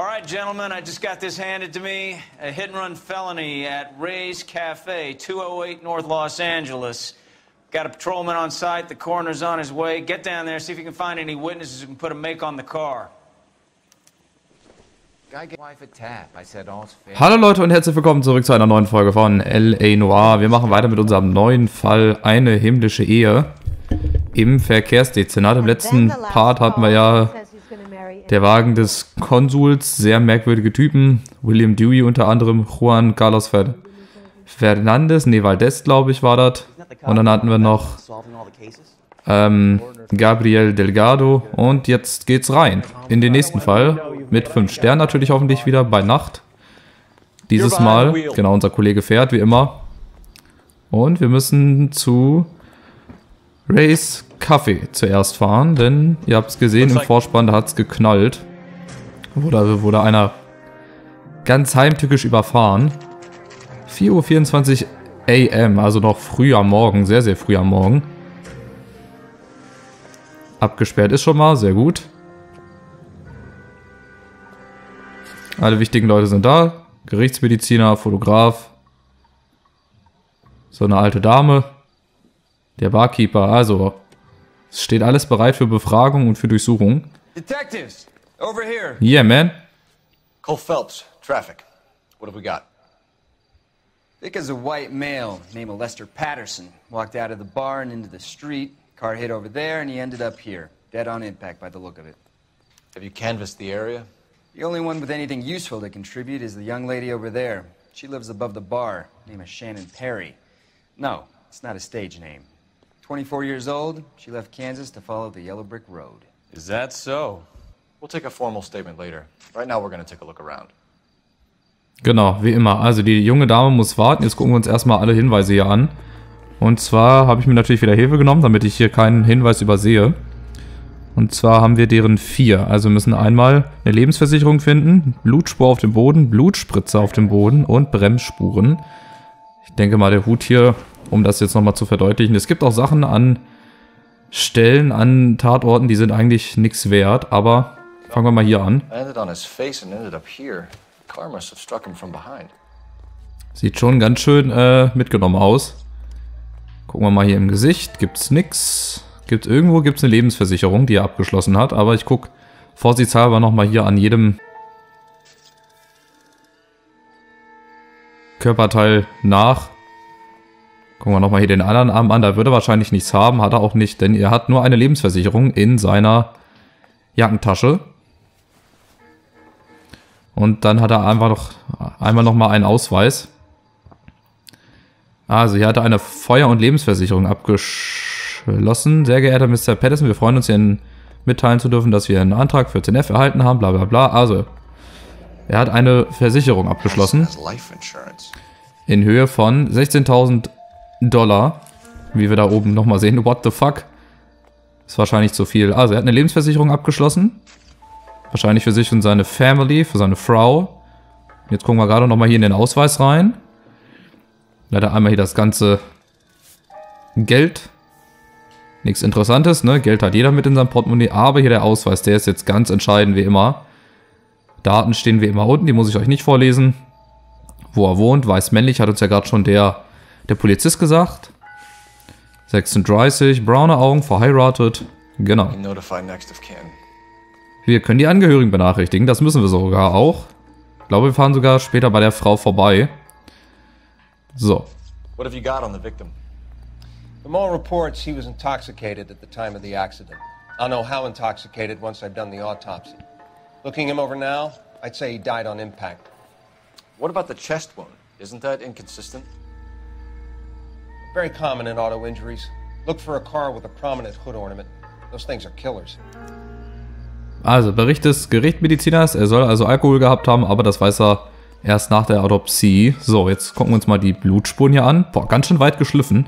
All right, gentlemen, I just got this handed to me. A hit-and-run felony at Ray's Cafe, 208 North Los Angeles. Got a patrolman on site. The coroner's on his way. Get down there, see if you can find any witnesses who can put a make on the car. Hallo Leute und herzlich willkommen zurück zu einer neuen Folge von L.A. Noire. Wir machen weiter mit unserem neuen Fall, eine himmlische Ehe im Verkehrsdezernat. Im letzten Part hatten wir ja der Wagen des Konsuls, sehr merkwürdige Typen, William Dewey unter anderem, Juan Carlos Fernandez, Valdez glaube ich war das. Und dann hatten wir noch Gabriel Delgado und jetzt geht's rein in den nächsten Fall. Mit 5 Sternen natürlich hoffentlich wieder bei Nacht. Dieses Mal, genau, unser Kollege fährt wie immer. Und wir müssen zu Ray's Café zuerst fahren, denn ihr habt es gesehen im Vorspann, da hat es geknallt. Wurde einer ganz heimtückisch überfahren. 4:24 Uhr AM, also noch früh am Morgen, sehr, sehr früh am Morgen. Abgesperrt ist schon mal, sehr gut. Alle wichtigen Leute sind da. Gerichtsmediziner, Fotograf. So eine alte Dame. Der Barkeeper. Also, es steht alles bereit für Befragung und für Durchsuchung. Detectives, over here. Yeah, man. Cole Phelps, traffic. What have we got? Vic is a white male named Lester Patterson. Walked out of the bar and into the street. Car hit over there and he ended up here. Dead on impact by the look of it. Have you canvassed the area? The only one with anything useful to contribute is the young lady over there. She lives above the bar. Name is Shannon Perry. No, it's not a stage name. 24 years old, she left Kansas to follow the Yellow Brick Road. Is that so? We'll take a formal statement later. Right now we're going to take a look around. Genau, wie immer. Also die junge Dame muss warten. Jetzt gucken wir uns erstmal alle Hinweise hier an. Und zwar habe ich mir natürlich wieder Hilfe genommen, damit ich hier keinen Hinweis übersehe. Und zwar haben wir deren 4. Also müssen einmal eine Lebensversicherung finden, Blutspur auf dem Boden, Blutspritze auf dem Boden und Bremsspuren. Ich denke mal, der Hut hier, um das jetzt nochmal zu verdeutlichen. Es gibt auch Sachen an Stellen, an Tatorten, die sind eigentlich nichts wert, aber fangen wir mal hier an. Sieht schon ganz schön mitgenommen aus. Gucken wir mal hier im Gesicht, gibt's nix. Irgendwo gibt's eine Lebensversicherung, die er abgeschlossen hat, aber ich gucke vorsichtshalber nochmal hier an jedem Körperteil nach. Gucken wir nochmal hier den anderen Arm an, da würde er wahrscheinlich nichts haben, hat er auch nicht, denn er hat nur eine Lebensversicherung in seiner Jackentasche. Und dann hat er einmal nochmal einen Ausweis. Also hier hat er eine Feuer- und Lebensversicherung abgeschlossen. Sehr geehrter Mr. Patterson, wir freuen uns, Ihnen mitteilen zu dürfen, dass wir einen Antrag 14F erhalten haben, bla bla bla. Also, er hat eine Versicherung abgeschlossen. In Höhe von $16.000. Wie wir da oben nochmal sehen. What the fuck? Ist wahrscheinlich zu viel. Also, er hat eine Lebensversicherung abgeschlossen. Wahrscheinlich für sich und seine Family, für seine Frau. Jetzt gucken wir gerade nochmal hier in den Ausweis rein. Da hat er einmal hier das ganze Geld. Nichts Interessantes, ne? Geld hat jeder mit in seinem Portemonnaie, aber hier der Ausweis, der ist jetzt ganz entscheidend wie immer. Daten stehen wie immer unten, die muss ich euch nicht vorlesen. Wo er wohnt, weiß männlich, hat uns ja gerade schon der Polizist gesagt. 36, braune Augen, verheiratet, genau. Wir können die Angehörigen benachrichtigen, das müssen wir sogar auch. Ich glaube, wir fahren sogar später bei der Frau vorbei. So. What have you got on the victim? The mall reports he was intoxicated at the time of the accident. I'll know how intoxicated once I've done the autopsy. Looking him over now, I'd say he died on impact. What about the chest wound? Isn't that inconsistent? Very common in auto injuries. Look for a car with a prominent hood ornament. Those things are killers. Also, Bericht des Gerichtsmediziners, er soll also Alkohol gehabt haben, aber das weiß er erst nach der Autopsie. So, jetzt gucken wir uns mal die Blutspuren hier an. Boah, ganz schön weit geschliffen.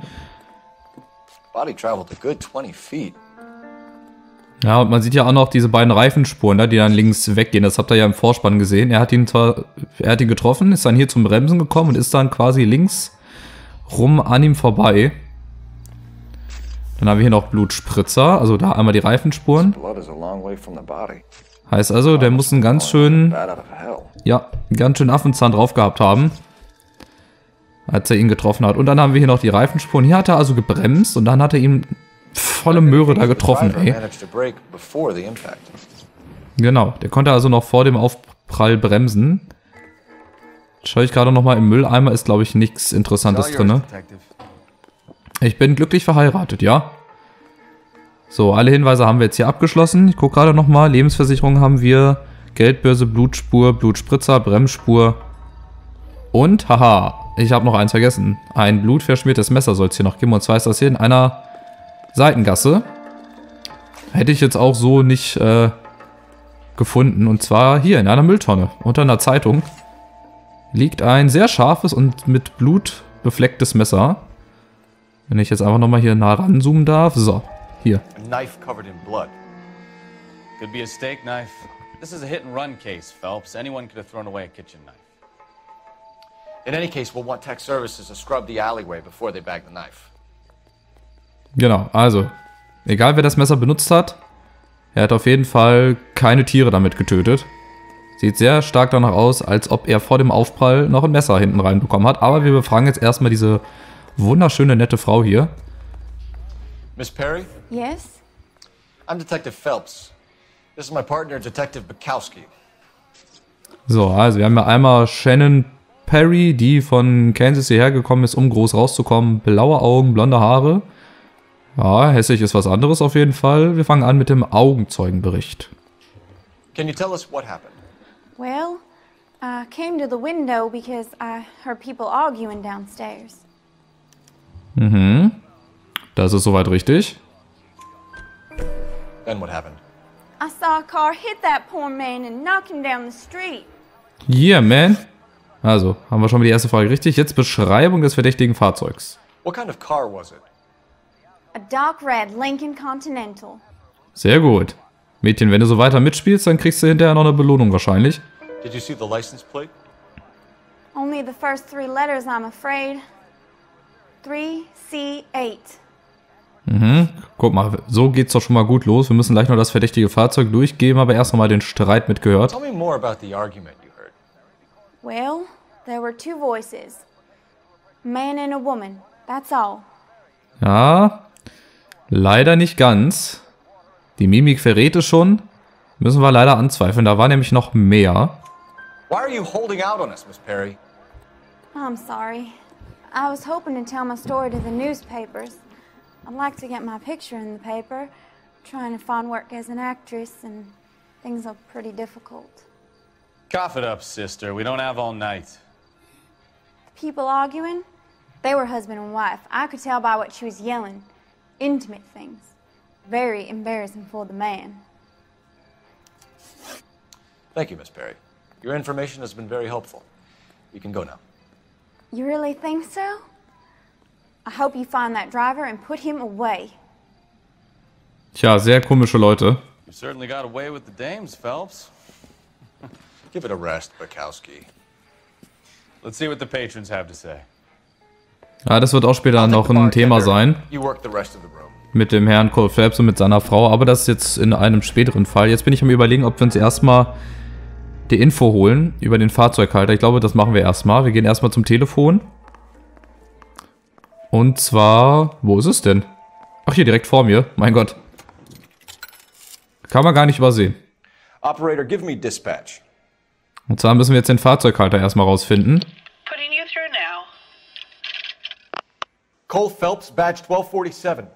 Body traveled a good 20 feet. Ja, und man sieht ja auch noch diese beiden Reifenspuren, ne, die dann links weggehen. Das habt ihr ja im Vorspann gesehen. Er hat ihn getroffen, ist dann hier zum Bremsen gekommen und ist dann quasi links rum an ihm vorbei. Dann haben wir hier noch Blutspritzer, also da einmal die Reifenspuren. Heißt also, der muss einen ganz schönen, Bad out of hell. ja, einen ganz schönen Affenzahn drauf gehabt haben, als er ihn getroffen hat. Und dann haben wir hier noch die Reifenspuren. Hier hat er also gebremst und dann hat er ihn volle Möhre da getroffen, The driver ey. managed to brake before the impact. Genau, der konnte also noch vor dem Aufprall bremsen. Schaue ich gerade nochmal im Mülleimer, ist glaube ich nichts Interessantes drin. Ne? Ich bin glücklich verheiratet, ja. So, alle Hinweise haben wir jetzt hier abgeschlossen. Ich gucke gerade nochmal, Lebensversicherung haben wir, Geldbörse, Blutspur, Blutspritzer, Bremsspur und, haha, ich habe noch eins vergessen. Ein blutverschmiertes Messer soll es hier noch geben, und zwar ist das hier in einer Seitengasse. Hätte ich jetzt auch so nicht gefunden, und zwar hier in einer Mülltonne. Unter einer Zeitung liegt ein sehr scharfes und mit Blut beflecktes Messer. Wenn ich jetzt einfach nochmal hier nah ranzoomen darf. So, hier. A knife covered in blood. Could be a steak knife. This is a hit-and-run case, Phelps. Anyone could have thrown away a kitchen knife. In any case, we'll want tech services to scrub the alleyway before they bag the knife. Genau, also, egal wer das Messer benutzt hat, er hat auf jeden Fall keine Tiere damit getötet. Sieht sehr stark danach aus, als ob er vor dem Aufprall noch ein Messer hinten reinbekommen hat. Aber wir befragen jetzt erstmal diese wunderschöne, nette Frau hier. Miss Perry, Yes? I'm Detective Phelps. This is my partner, Detective Bukowski. So, also wir haben ja einmal Shannon Perry, die von Kansas hierher gekommen ist, um groß rauszukommen. Blaue Augen, blonde Haare. Ja, hässlich ist was anderes auf jeden Fall. Wir fangen an mit dem Augenzeugenbericht. Can you tell us what happened? Well, I came to the window because I heard people arguing downstairs. Das ist soweit richtig. Then what happened? I saw a car hit that poor man and knock him down the street. Yeah, man. Also, haben wir schon mal die erste Frage richtig. Jetzt Beschreibung des verdächtigen Fahrzeugs. What kind of car was it? A dark red Lincoln Continental. Sehr gut. Mädchen, wenn du so weiter mitspielst, dann kriegst du hinterher noch eine Belohnung wahrscheinlich. Did you see the license plate? Only the first three letters, I'm afraid. 3C8. Guck mal, so geht's doch schon mal gut los. Wir müssen gleich noch das verdächtige Fahrzeug durchgeben, aber erst noch mal den Streit mitgehört. Tell me more about the argument you heard. Well, there were two voices. A man and a woman. That's all. Ja, leider nicht ganz. Die Mimik verrät es schon. Müssen wir leider anzweifeln. Da war nämlich noch mehr. Why are you holding out on us, Miss Perry? I'm sorry. I was hoping to tell my story to the newspapers. I'd like to get my picture in the paper. Trying to find work as an actress, and things are pretty difficult. Cough it up, sister. We don't have all night. The people arguing, they were husband and wife. I could tell by what she was yelling. Intimate things. Very embarrassing for the man. Thank you, Miss Perry. Your information has been very helpful. You can go now. You really think so? I hope you find that driver and put him away. Tja, sehr komische Leute. You certainly got away with the dames, Phelps. Give it a rest, Bukowski. Let's see what the patrons have to say. Ja, das wird auch später I'll noch take the ein Thema bartender. sein. You work the rest of the room. Mit dem Herrn Cole Phelps und mit seiner Frau. Aber das ist jetzt in einem späteren Fall. Jetzt bin ich am Überlegen, ob wir uns erstmal die Info holen über den Fahrzeughalter. Ich glaube, das machen wir erstmal. Wir gehen erstmal zum Telefon. Und zwar, wo ist es denn? Ach, hier direkt vor mir. Mein Gott. Kann man gar nicht übersehen. Operator, give me dispatch. Und zwar müssen wir jetzt den Fahrzeughalter erstmal rausfinden. Putting you through now. Cole Phelps, badge 1247.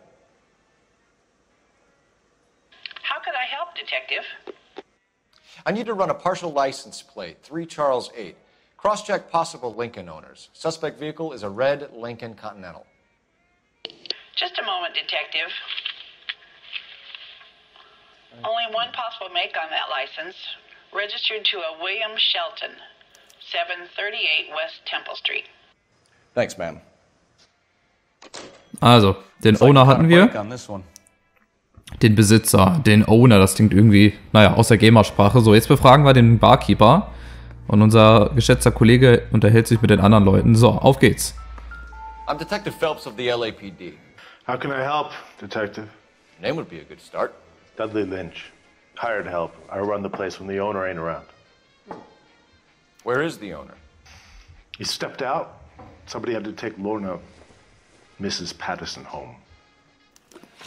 How could I help, Detective? I need to run a partial license plate, 3 Charles 8. Cross-check possible Lincoln owners. Suspect vehicle is a red Lincoln Continental. Just a moment, Detective. Only one possible make on that license. Registered to a William Shelton, 738 West Temple Street. Thanks, ma'am. Also, den Looks like Owner you got a hatten break wir. on this one. Den Besitzer, den Owner, das klingt irgendwie, naja, aus der Gamersprache. So, jetzt befragen wir den Barkeeper. Und unser geschätzter Kollege unterhält sich mit den anderen Leuten. So, auf geht's. I'm Detective Phelps of the LAPD. How can I help, Detective? Your name would be a good start. Dudley Lynch. Hired help. I run the place when the owner ain't around. Where is the owner? He stepped out. Somebody had to take Lorna, Mrs. Patterson, home.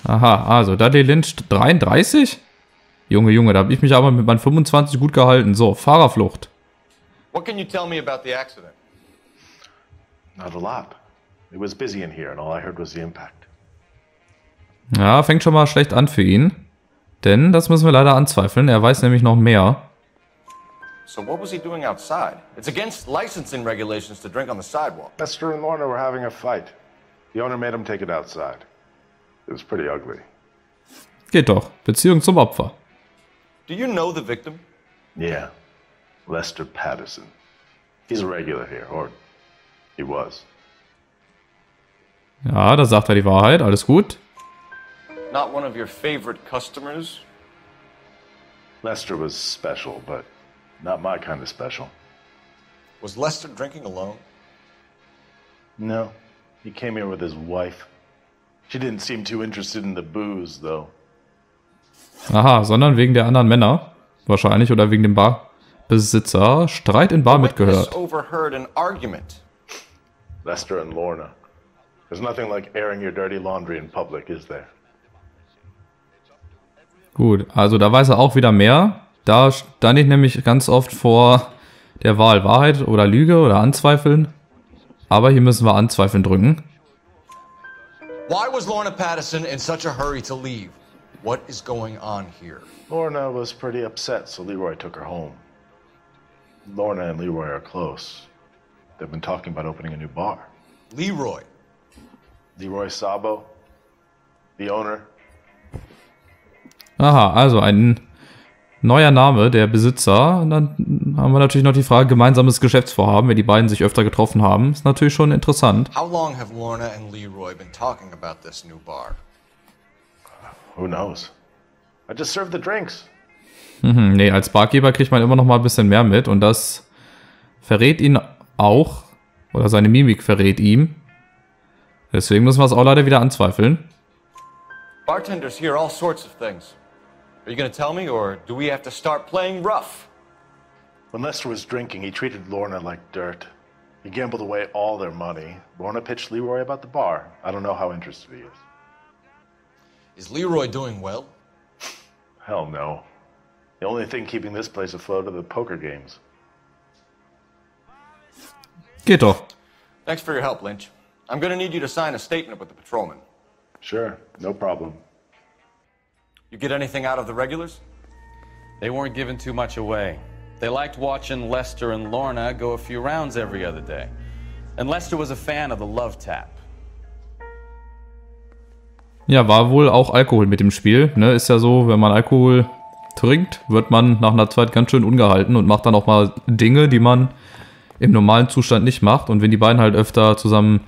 Aha, also Dudley Lynch 33? Junge, da habe ich mich aber mit meinen 25 gut gehalten. So, Fahrerflucht. What can you tell me about the accident? Not a lot. It was busy in here, and all I heard was the impact. Ja, fängt schon mal schlecht an für ihn. Denn, das müssen wir leider anzweifeln, er weiß nämlich noch mehr. So what was he doing outside? It's against licensing regulations to drink on the sidewalk. Lester and Lorna were having a fight. The owner made him take it outside. It was pretty ugly. Geht doch. Beziehung zum Opfer. Do you know the victim? Yeah. Lester Patterson. He's a regular here, or he was. Ja, da sagt er die Wahrheit. Alles gut. Not one of your favorite customers? Lester was special, but not my kind of special. Was Lester drinking alone? No. He came here with his wife. She didn't seem too interested in the booze, though. Aha, sondern wegen der anderen Männer. Wahrscheinlich. Oder wegen dem Barbesitzer. Streit in Bar mitgehört. Overheard an argument. Lester and Lorna. There's nothing like airing your dirty laundry in public, is there? Gut, also da weiß er auch wieder mehr. Da stand ich nämlich ganz oft vor der Wahl Wahrheit oder Lüge oder Anzweifeln. Aber hier müssen wir Anzweifeln drücken. Why was Lorna Patterson in such a hurry to leave? What is going on here? Lorna was pretty upset, so Leroy took her home. Lorna and Leroy are close. They've been talking about opening a new bar. Leroy. Leroy Sabo, the owner. Aha, also ein neuer Name, der Besitzer. Und dann haben wir natürlich noch die Frage, gemeinsames Geschäftsvorhaben, wenn die beiden sich öfter getroffen haben. Ist natürlich schon interessant. How long have Lorna and Leroy been talking about this new bar? Who knows? I just served the drinks. Nee, als Barkeeper kriegt man immer noch mal ein bisschen mehr mit. Und das verrät ihn auch, oder seine Mimik verrät ihm. Deswegen müssen wir es auch leider wieder anzweifeln. Bartenders hear all sorts of things. Are you going to tell me, or do we have to start playing rough? When Lester was drinking, he treated Lorna like dirt. He gambled away all their money. Lorna pitched Leroy about the bar. I don't know how interested he is. Is Leroy doing well? Hell no. The only thing keeping this place afloat are the poker games. Geht doch. Thanks for your help, Lynch. I'm going to need you to sign a statement with the patrolman. Sure, no problem. You get anything out of the regulars? They weren't giving too much away. They liked watching Lester and Lorna go a few rounds every other day. And Lester was a fan of the Love Tap. Ja, war wohl auch Alkohol mit dem Spiel. Ne? Ist ja so, wenn man Alkohol trinkt, wird man nach einer Zeit ganz schön ungehalten und macht dann auch mal Dinge, die man im normalen Zustand nicht macht. Und wenn die beiden halt öfter zusammen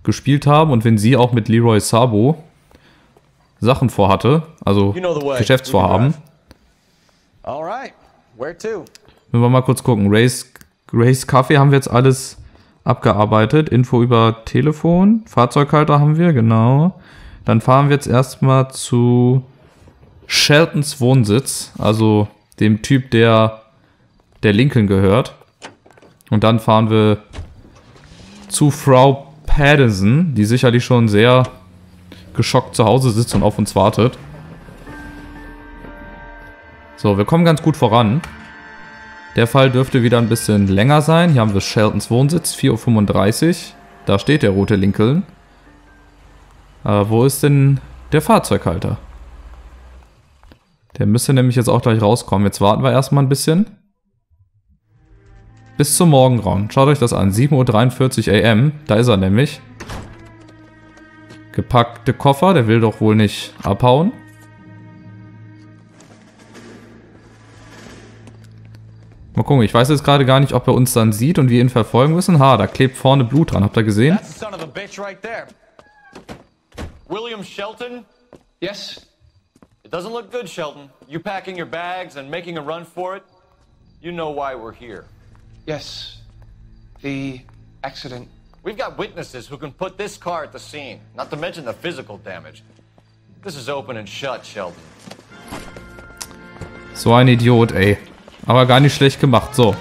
gespielt haben und wenn sie auch mit Leroy Sabo Sachen vorhatte, also Geschäftsvorhaben. Alright, where to? Wenn wir mal kurz gucken. Race Café haben wir jetzt alles abgearbeitet. Info über Telefon. Fahrzeughalter haben wir, genau. Dann fahren wir jetzt erstmal zu Sheltons Wohnsitz, also dem Typ, der Lincoln gehört. Und dann fahren wir zu Frau Patterson, die sicherlich schon sehr geschockt zu Hause sitzt und auf uns wartet. So, wir kommen ganz gut voran. Der Fall dürfte wieder ein bisschen länger sein. Hier haben wir Sheltons Wohnsitz, 4:35 Uhr. Da steht der rote Lincoln. Wo ist denn der Fahrzeughalter? Der müsste nämlich jetzt auch gleich rauskommen. Jetzt warten wir erstmal ein bisschen. Bis zum Morgengrauen. Schaut euch das an. 7:43 Uhr AM. Da ist er nämlich. Gepackte Koffer. Der will doch wohl nicht abhauen. Mal gucken. Ich weiß jetzt gerade gar nicht, ob er uns dann sieht und wir ihn verfolgen müssen. Ha, da klebt vorne Blut dran. Habt ihr gesehen? That's the son of a bitch right there. William Shelton? Yes? It doesn't look good, Shelton. You packing your bags and making a run for it? You know why we're here. Yes. The accident. We've got witnesses who can put this car at the scene, not to mention the physical damage. This is open and shut, Sheldon. So ein Idiot, ey. Aber gar nicht schlecht gemacht. So.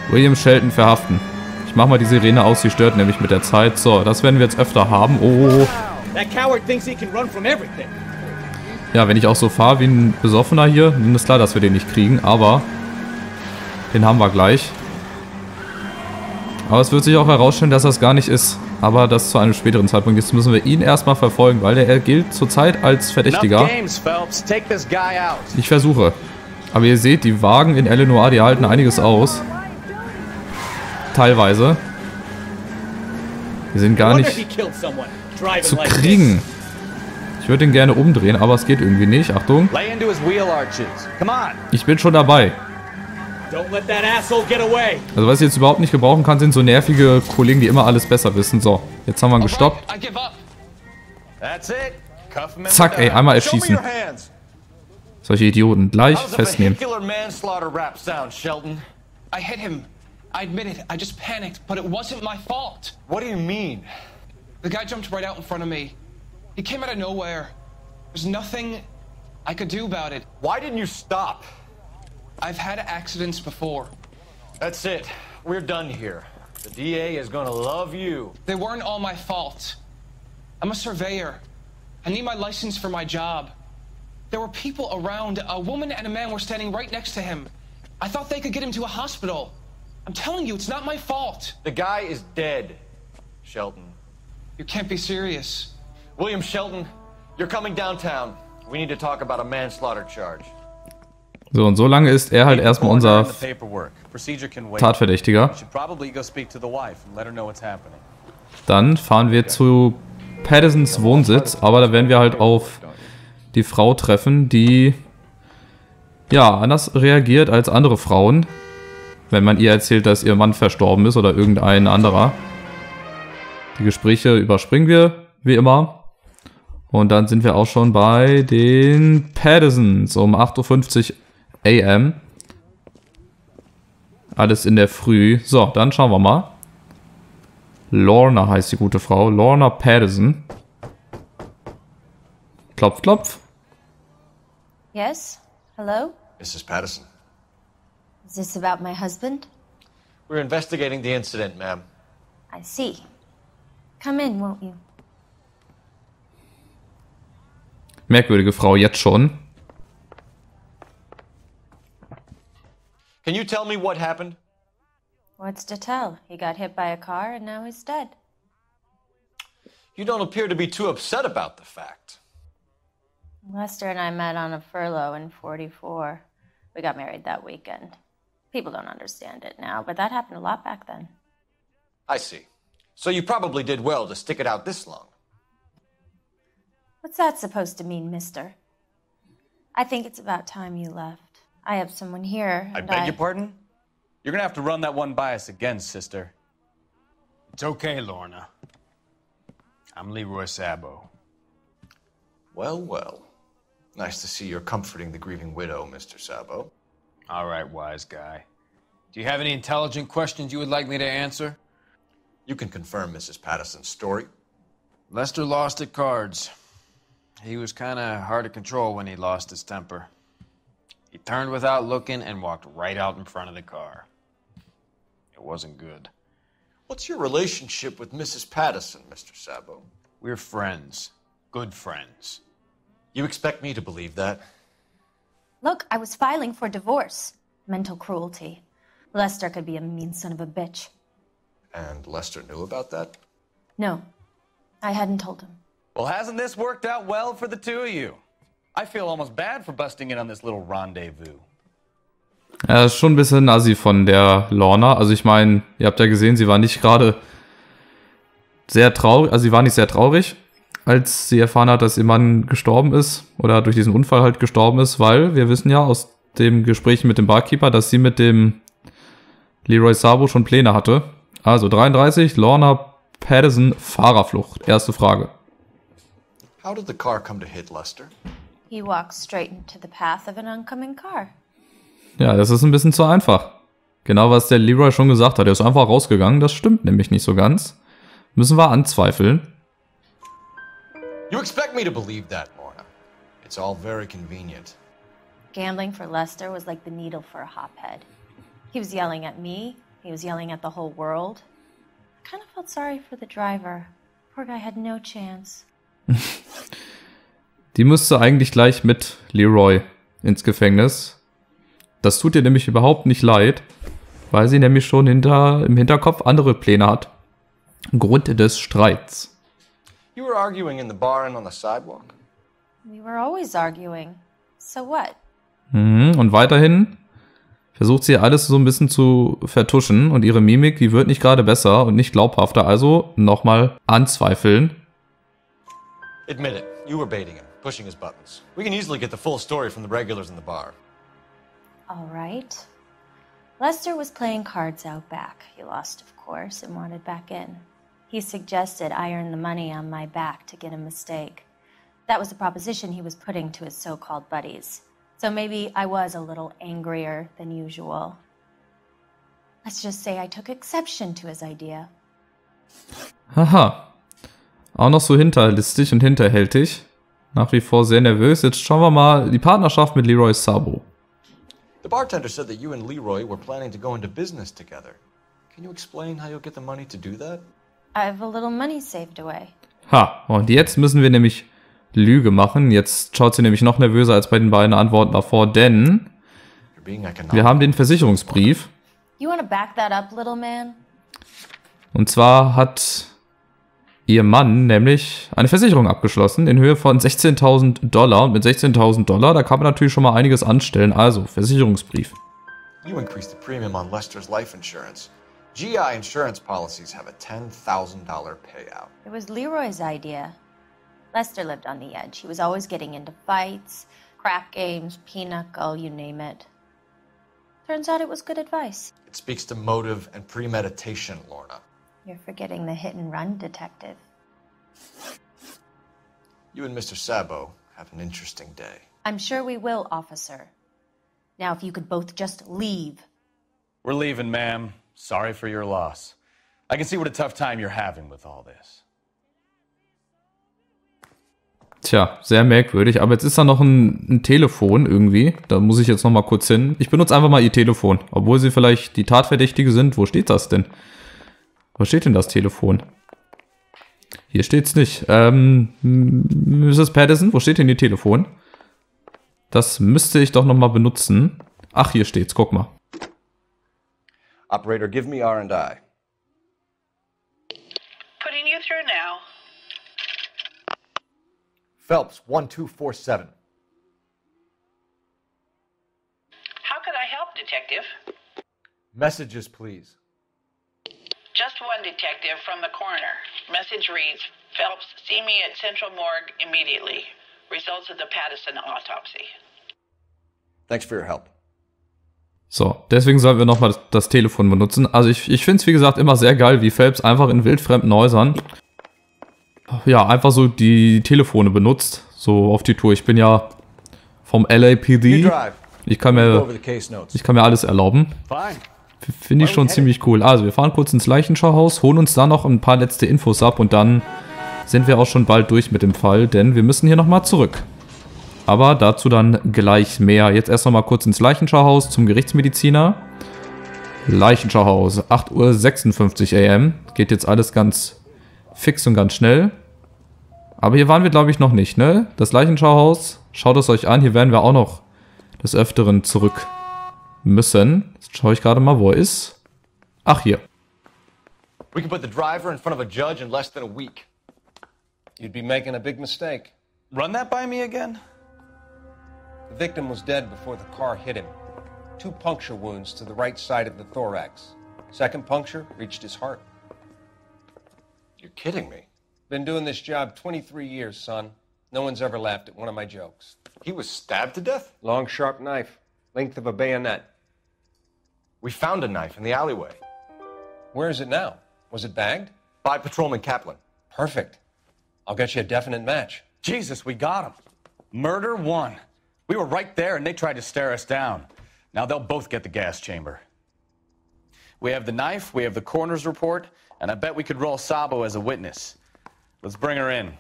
William Shelton verhaften. Ich mach mal die Sirene aus, die stört nämlich mit der Zeit. So, das werden wir jetzt öfter haben. Oh. Ja, wenn ich auch so fahre wie ein Besoffener hier, dann ist klar, dass wir den nicht kriegen. Aber den haben wir gleich. Aber es wird sich auch herausstellen, dass das gar nicht ist. Aber das zu einem späteren Zeitpunkt. Jetzt müssen wir ihn erstmal verfolgen, weil er gilt zurzeit als Verdächtiger. Ich versuche. Aber ihr seht, die Wagen in Illinois, die halten einiges aus. Teilweise. Die sind gar nicht zu kriegen. Ich würde ihn gerne umdrehen, aber es geht irgendwie nicht. Achtung. Ich bin schon dabei. Also was ich jetzt überhaupt nicht gebrauchen kann, sind so nervige Kollegen, die immer alles besser wissen. So, jetzt haben wir ihn gestoppt. Zack, ey, einmal erschießen. Solche Idioten gleich festnehmen. I hit him. I admit it. I just panicked, but it wasn't my fault. What do you mean? The guy jumped right out in front of me. He came out of nowhere. There's nothing I could do about it. Why didn't you stop? I've had accidents before. That's it. We're done here. The DA is gonna love you. They weren't all my fault. I'm a surveyor. I need my license for my job. There were people around. A woman and a man were standing right next to him. I thought they could get him to a hospital. I'm telling you, it's not my fault. The guy is dead, Shelton. You can't be serious. William Shelton, you're coming downtown. We need to talk about a manslaughter charge. So, und so lange ist er halt erstmal unser Tatverdächtiger. Dann fahren wir zu Pattersons Wohnsitz, aber da werden wir halt auf die Frau treffen, die ja anders reagiert als andere Frauen, wenn man ihr erzählt, dass ihr Mann verstorben ist oder irgendein anderer. Die Gespräche überspringen wir, wie immer. Und dann sind wir auch schon bei den Pattersons um 8:50 Uhr AM. Alles in der Früh. So, dann schauen wir mal. Lorna heißt die gute Frau. Lorna Patterson. Klopf, klopf. Yes? Hello? Mrs. Patterson. Is this about my husband? We're investigating the incident, ma'am. I see. Come in, won't you? Merkwürdige Frau, jetzt schon. Can you tell me what happened? What's to tell? He got hit by a car and now he's dead. You don't appear to be too upset about the fact. Lester and I met on a furlough in 44. We got married that weekend. People don't understand it now, but that happened a lot back then. I see. So you probably did well to stick it out this long. What's that supposed to mean, mister? I think it's about time you left. I have someone here. I beg your pardon? You're gonna have to run that one by us again, sister. It's okay, Lorna. I'm Leroy Sabo. Well, well. Nice to see you're comforting the grieving widow, Mr. Sabo. All right, wise guy. Do you have any intelligent questions you would like me to answer? You can confirm Mrs. Patterson's story. Lester lost at cards. He was kind of hard to control when he lost his temper. He turned without looking and walked right out in front of the car. It wasn't good. What's your relationship with Mrs. Patterson, Mr. Sabo? We're friends. Good friends. You expect me to believe that? Look, I was filing for divorce. Mental cruelty. Lester could be a mean son of a bitch. And Lester knew about that? No, I hadn't told him. Well, hasn't this worked out well for the two of you? I feel almost bad for busting in on this little rendezvous. Ja, das ist schon ein bisschen assi von der Lorna. Also ich meine, ihr habt ja gesehen, sie war nicht gerade sehr traurig, also sie war nicht sehr traurig, als sie erfahren hat, dass ihr Mann gestorben ist oder durch diesen Unfall halt gestorben ist, weil wir wissen ja aus dem Gespräch mit dem Barkeeper, dass sie mit dem Leroy Sabo schon Pläne hatte. Also 33, Lorna Patterson, Fahrerflucht. Erste Frage. How did the car come to hit Lester? He walked straight into the path of an oncoming car. Ja, das ist ein bisschen zu einfach. Genau, was der Leroy schon gesagt hat. Er ist einfach rausgegangen. Das stimmt nämlich nicht so ganz. Müssen wir anzweifeln. You expect me to believe that, Lorna? It's all very convenient. Gambling for Lester was like the needle for a hotbed. He was yelling at me. He was yelling at the whole world. I kind of felt sorry for the driver. Poor guy had no chance. Die musste eigentlich gleich mit Leroy ins Gefängnis. Das tut ihr nämlich überhaupt nicht leid, weil sie nämlich schon im Hinterkopf andere Pläne hat. Grund des Streits. You were arguing in the bar and on the sidewalk? We were always arguing. So what? Und weiterhin versucht sie alles so ein bisschen zu vertuschen und ihre Mimik, die wird nicht gerade besser und nicht glaubhafter, also nochmal anzweifeln. Admit it, you were baiting him, pushing his buttons. We can easily get the full story from the regulars in the bar. All right. Lester was playing cards out back. He lost, of course, and wanted back in. He suggested I earn the money on my back to get a mistake. That was the proposition he was putting to his so-called buddies. So maybe I was a little angrier than usual. Let's just say I took exception to his idea. Haha. Auch noch so hinterlistig und hinterhältig. Nach wie vor sehr nervös. Jetzt schauen wir mal die Partnerschaft mit Leroy Sabo. The bartender said that you and Leroy were planning to go into business together. Can you explain how you'll get the money to do that? I have a little money saved away. Ha, und jetzt müssen wir nämlich Lüge machen. Jetzt schaut sie nämlich noch nervöser als bei den beiden Antworten davor, denn wir haben den Versicherungsbrief. You want to back that up, little man? Und zwar hat ihr Mann nämlich eine Versicherung abgeschlossen in Höhe von $16.000. Und mit $16.000, da kann man natürlich schon mal einiges anstellen. Also, Versicherungsbrief. You increased the premium on Lester's life insurance. GI insurance policies have a $10,000 payout. It was Leroy's idea. Lester lived on the edge. He was always getting into fights, crack games, pinochle, you name it. Turns out it was good advice. It speaks to motive and premeditation, Lorna. You're forgetting the hit-and-run detective. You and Mr. Sabo have an interesting day. I'm sure we will, officer. Now, if you could both just leave. We're leaving, ma'am. Sorry for your loss. I can see what a tough time you're having with all this. Tja, sehr merkwürdig. Aber jetzt ist da noch ein Telefon irgendwie. Da muss ich jetzt noch mal kurz hin. Ich benutze einfach mal ihr Telefon. Obwohl sie vielleicht die Tatverdächtige sind. Wo steht das denn? Wo steht denn das Telefon? Hier steht's nicht. Mrs. Patterson, wo steht denn ihr Telefon? Das müsste ich doch noch mal benutzen. Ach, hier steht's. Guck mal. Operator, give me R&I. Putting you through now. Phelps, 1247. How could I help, Detective? Messages, please. Just one detective from the coroner. Message reads, Phelps, see me at Central Morgue immediately. Results of the Patterson autopsy. Thanks for your help. So, deswegen sollten wir nochmal das Telefon benutzen. Also ich finde es, wie gesagt, immer sehr geil, wie Phelps einfach in wildfremden Häusern ja, einfach so die Telefone benutzt. So auf die Tour. Ich bin ja vom LAPD. Ich kann mir alles erlauben. Finde ich schon ziemlich cool. Also, wir fahren kurz ins Leichenschauhaus, holen uns da noch ein paar letzte Infos ab und dann sind wir auch schon bald durch mit dem Fall, denn wir müssen hier nochmal zurück. Aber dazu dann gleich mehr. Jetzt erst nochmal kurz ins Leichenschauhaus zum Gerichtsmediziner. Leichenschauhaus, 8:56 AM. Geht jetzt alles ganz fix und ganz schnell. Aber hier waren wir, glaube ich, noch nicht, ne? Das Leichenschauhaus, schaut es euch an. Hier werden wir auch noch des Öfteren zurück müssen. Jetzt schaue ich gerade mal, wo er ist. Ach, hier. We can put the driver in front of a judge in less than a week. You'd be making a big mistake. Run that by me again? The victim was dead before the car hit him. 2 puncture wounds to the right side of the thorax. Second puncture reached his heart. You're kidding me. Been doing this job 23 years, son. No one's ever laughed at one of my jokes. He was stabbed to death? Long, sharp knife. Length of a bayonet. We found a knife in the alleyway. Where is it now? Was it bagged? By Patrolman Kaplan. Perfect. I'll get you a definite match. Jesus, we got him. Murder 1. We were right there and they tried to stare us down. Now they'll both get the gas chamber. We have the knife, we have the coroner's report, and I bet we could roll Sabo as a witness. Let's bring her in.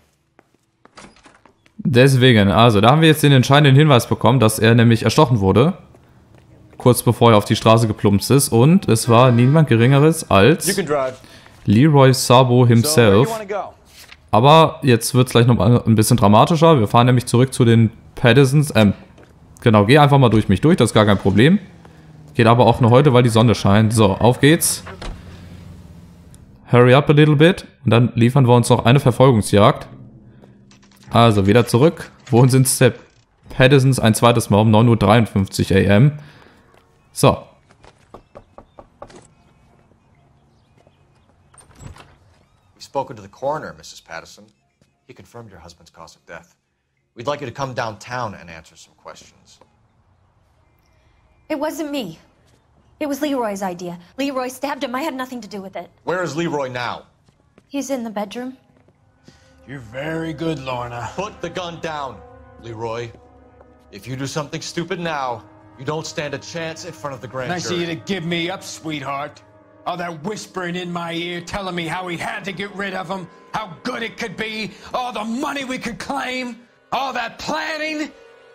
Deswegen, also, da haben wir jetzt den entscheidenden Hinweis bekommen, dass er nämlich erstochen wurde. Kurz bevor er auf die Straße geplumpst ist. Und es war niemand Geringeres als Leroy Sabo himself. Aber jetzt wird es gleich noch ein bisschen dramatischer. Wir fahren nämlich zurück zu den Pattersons. Genau, geh einfach mal durch mich durch, das ist gar kein Problem. Geht aber auch nur heute, weil die Sonne scheint. So, auf geht's. Hurry up a little bit. Und dann liefern wir uns noch eine Verfolgungsjagd. Also, wieder zurück. Wohin sind der Pattersons ein zweites Mal um 9:53 Uhr AM. So. We've spoken to the coroner, Mrs. Patterson. He confirmed your husband's cause of death. We'd like you to come downtown and answer some questions. It wasn't me. It was Leroy's idea. Leroy stabbed him. I had nothing to do with it. Where is Leroy now? He's in the bedroom. You're very good, Lorna. Put the gun down, Leroy. If you do something stupid now, you don't stand a chance in front of the grand Nice jury. of you to give me up, sweetheart. All that whispering in my ear, telling me how we had to get rid of him, how good it could be, all the money we could claim, all that planning,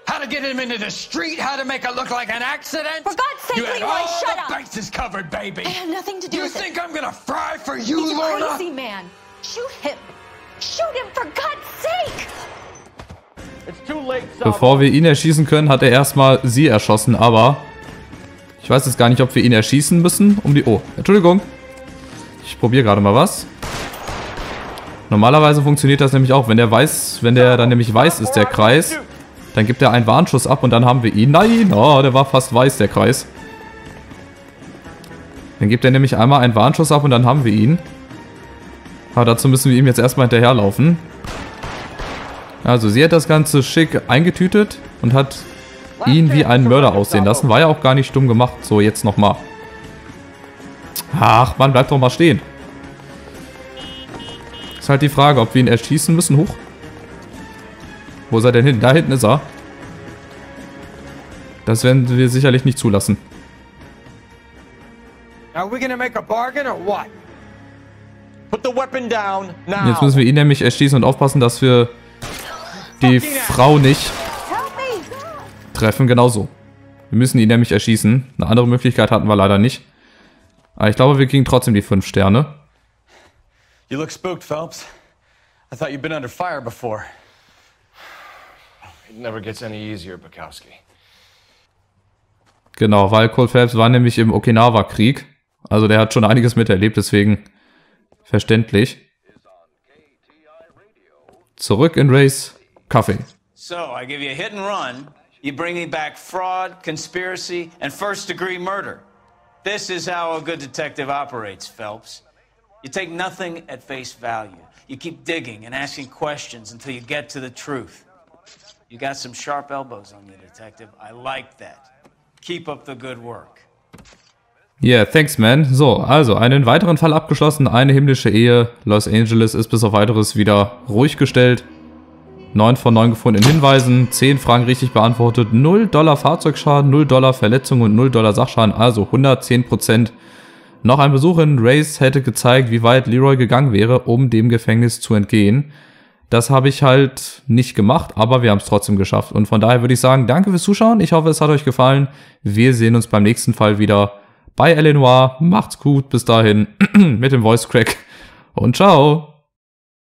how to get him into the street, how to make it look like an accident. For God's sake, you had Leroy, all shut the up. bases covered, baby. I had nothing to do You with it. think I'm gonna fry for you, He's a Lorna? crazy man. Shoot him. Shoot him, for God's sake. Bevor wir ihn erschießen können, hat er erstmal sie erschossen, aber ich weiß jetzt gar nicht, ob wir ihn erschießen müssen, um die... Oh, Entschuldigung. Ich probiere gerade mal was. Normalerweise funktioniert das nämlich auch, wenn der dann nämlich weiß ist, der Kreis, dann gibt er einen Warnschuss ab und dann haben wir ihn. Nein, oh, der war fast weiß, der Kreis. Dann gibt er nämlich einmal einen Warnschuss ab und dann haben wir ihn. Aber dazu müssen wir ihm jetzt erstmal hinterherlaufen. Also sie hat das Ganze schick eingetütet und hat ihn wie einen Mörder aussehen lassen. War ja auch gar nicht dumm gemacht. So, jetzt nochmal. Ach, Mann, bleib doch mal stehen. Ist halt die Frage, ob wir ihn erschießen müssen. Hoch. Wo ist er denn hin? Da hinten ist er. Das werden wir sicherlich nicht zulassen. Are we gonna make a bargain or what? Put the weapon down now. Jetzt müssen wir ihn nämlich erschießen und aufpassen, dass wir die Frau nicht treffen. Genau so. Wir müssen ihn nämlich erschießen. Eine andere Möglichkeit hatten wir leider nicht. Aber ich glaube, wir kriegen trotzdem die 5 Sterne. You look spooked, Phelps. I thought you'd been under fire before. It never gets any easier, Bukowski. Genau, weil Cole Phelps war nämlich im Okinawa-Krieg. Also der hat schon einiges miterlebt, deswegen verständlich. Zurück in Rays Café. So, I give you a hit and run. You bring me back fraud, conspiracy, and first-degree murder. This is how a good detective operates, Phelps. You take nothing at face value. You keep digging and asking questions until you get to the truth. You got some sharp elbows on you, detective. I like that. Keep up the good work. Yeah, thanks, man. So, also, einen weiteren Fall abgeschlossen. Eine himmlische Ehe. Los Angeles ist bis auf weiteres wieder ruhig gestellt. 9 von 9 gefundenen Hinweisen. 10 Fragen richtig beantwortet. $0 Fahrzeugschaden, $0 Verletzungen und $0 Sachschaden. Also 110%. Noch ein Besuch in Rays hätte gezeigt, wie weit Leroy gegangen wäre, um dem Gefängnis zu entgehen. Das habe ich halt nicht gemacht, aber wir haben es trotzdem geschafft. Und von daher würde ich sagen, danke fürs Zuschauen. Ich hoffe, es hat euch gefallen. Wir sehen uns beim nächsten Fall wieder bei L.A. Noire. Macht's gut, bis dahin mit dem Voice Crack und ciao.